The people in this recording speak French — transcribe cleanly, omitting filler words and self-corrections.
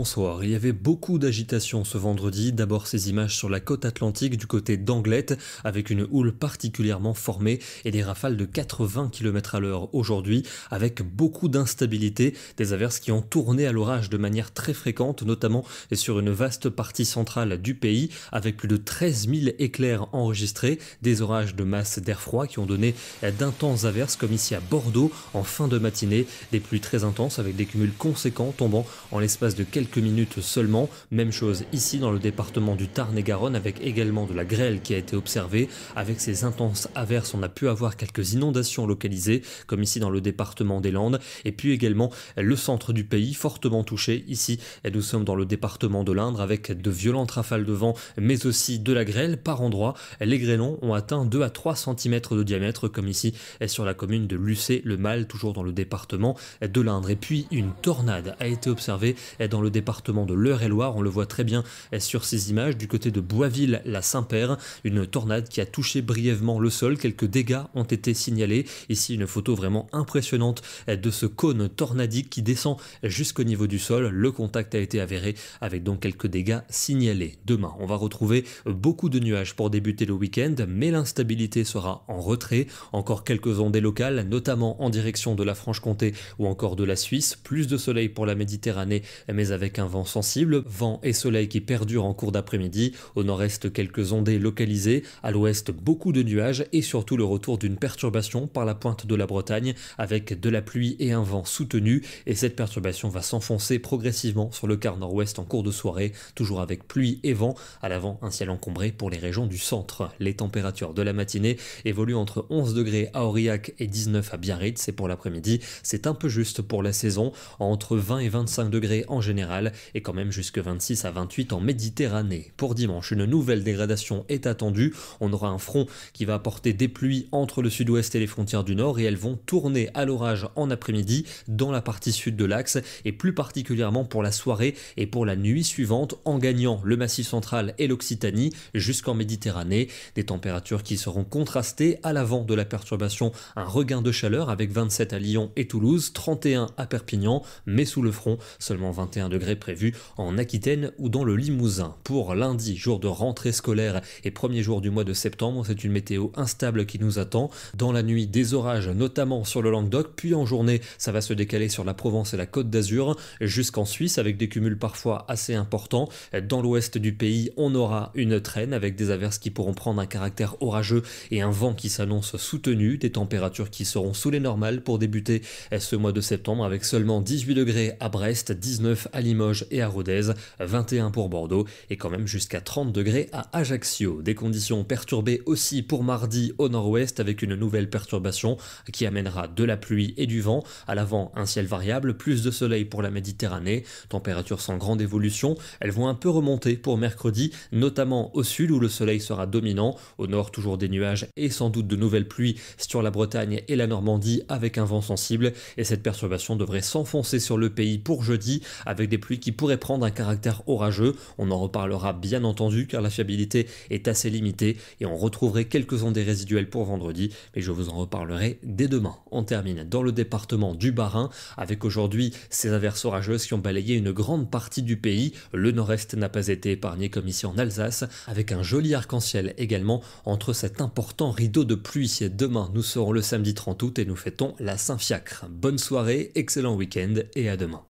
bonsoir. Il y avait beaucoup d'agitation ce vendredi. D'abord ces images sur la côte atlantique du côté d'Anglet avec une houle particulièrement formée et des rafales de 80 km à l'heure aujourd'hui avec beaucoup d'instabilité. Des averses qui ont tourné à l'orage de manière très fréquente, notamment sur une vaste partie centrale du pays avec plus de 13 000 éclairs enregistrés. Des orages de masse d'air froid qui ont donné d'intenses averses comme ici à Bordeaux en fin de matinée. Des pluies très intenses avec des cumuls conséquents tombant en l'espace de quelques minutes seulement. Même chose ici dans le département du Tarn-et-Garonne avec également de la grêle qui a été observée. Avec ces intenses averses, on a pu avoir quelques inondations localisées comme ici dans le département des Landes et puis également le centre du pays fortement touché. Ici, nous sommes dans le département de l'Indre avec de violentes rafales de vent mais aussi de la grêle par endroits. Les grêlons ont atteint 2 à 3 cm de diamètre comme ici sur la commune de Lucé-le-Mal, toujours dans le département de l'Indre. Et puis une tornade a été observée dans le département de l'Eure-et-Loir. On le voit très bien sur ces images du côté de Boisville-la-Saint-Père. Une tornade qui a touché brièvement le sol. Quelques dégâts ont été signalés. Ici, une photo vraiment impressionnante de ce cône tornadique qui descend jusqu'au niveau du sol. Le contact a été avéré avec donc quelques dégâts signalés. Demain, on va retrouver beaucoup de nuages pour débuter le week-end, mais l'instabilité sera en retrait. Encore quelques ondées locales, notamment en direction de la Franche-Comté ou encore de la Suisse. Plus de soleil pour la Méditerranée, mais avec un vent sensible. Vent et soleil qui perdurent en cours d'après-midi. Au nord-est, quelques ondées localisées. À l'ouest, beaucoup de nuages et surtout le retour d'une perturbation par la pointe de la Bretagne avec de la pluie et un vent soutenu. Et cette perturbation va s'enfoncer progressivement sur le quart nord-ouest en cours de soirée, toujours avec pluie et vent. À l'avant, un ciel encombré pour les régions du centre. Les températures de la matinée évoluent entre 11 degrés à Aurillac et 19 à Biarritz. Et pour l'après-midi, c'est un peu juste pour la saison, entre 20 et 25 degrés en général et quand même jusque 26 à 28 en Méditerranée. Pour dimanche, une nouvelle dégradation est attendue. On aura un front qui va apporter des pluies entre le sud-ouest et les frontières du nord et elles vont tourner à l'orage en après-midi dans la partie sud de l'axe et plus particulièrement pour la soirée et pour la nuit suivante en gagnant le Massif central et l'Occitanie jusqu'en Méditerranée. Des températures qui seront contrastées à l'avant de la perturbation. Un regain de chaleur avec 27 à Lyon et Toulouse, 31 à Perpignan, mais sous le front, seulement 21 degrés prévus en Aquitaine ou dans le Limousin. Pour lundi, jour de rentrée scolaire et premier jour du mois de septembre, c'est une météo instable qui nous attend. Dans la nuit, des orages, notamment sur le Languedoc, puis en journée, ça va se décaler sur la Provence et la Côte d'Azur, jusqu'en Suisse avec des cumuls parfois assez importants. Dans l'ouest du pays, on aura une traîne avec des averses qui pourront prendre un caractère orageux et un vent qui s'annonce soutenu, des températures qui seront sous les normales pour débuter ce mois de septembre avec seulement 18 degrés à Brest, 19 à Limoges et à Rodez, 21 pour Bordeaux et quand même jusqu'à 30 degrés à Ajaccio. Des conditions perturbées aussi pour mardi au nord-ouest avec une nouvelle perturbation qui amènera de la pluie et du vent. À l'avant, un ciel variable, plus de soleil pour la Méditerranée, températures sans grande évolution. Elles vont un peu remonter pour mercredi, notamment au sud où le soleil sera dominant. Au nord, toujours des nuages et sans doute de nouvelles pluies sur la Bretagne et la Normandie avec un vent sensible. Et cette perturbation devrait s'enfoncer sur le pays pour jeudi avec des pluies qui pourraient prendre un caractère orageux. On en reparlera bien entendu car la fiabilité est assez limitée et on retrouverait quelques ondées résiduelles pour vendredi, mais je vous en reparlerai dès demain. On termine dans le département du Bas-Rhin avec aujourd'hui ces averses orageuses qui ont balayé une grande partie du pays. Le nord-est n'a pas été épargné comme ici en Alsace avec un joli arc-en-ciel également entre cet important rideau de pluie. Demain, nous serons le samedi 30 août et nous fêtons la Saint-Fiacre. Bonne soirée, excellent week-end et à demain.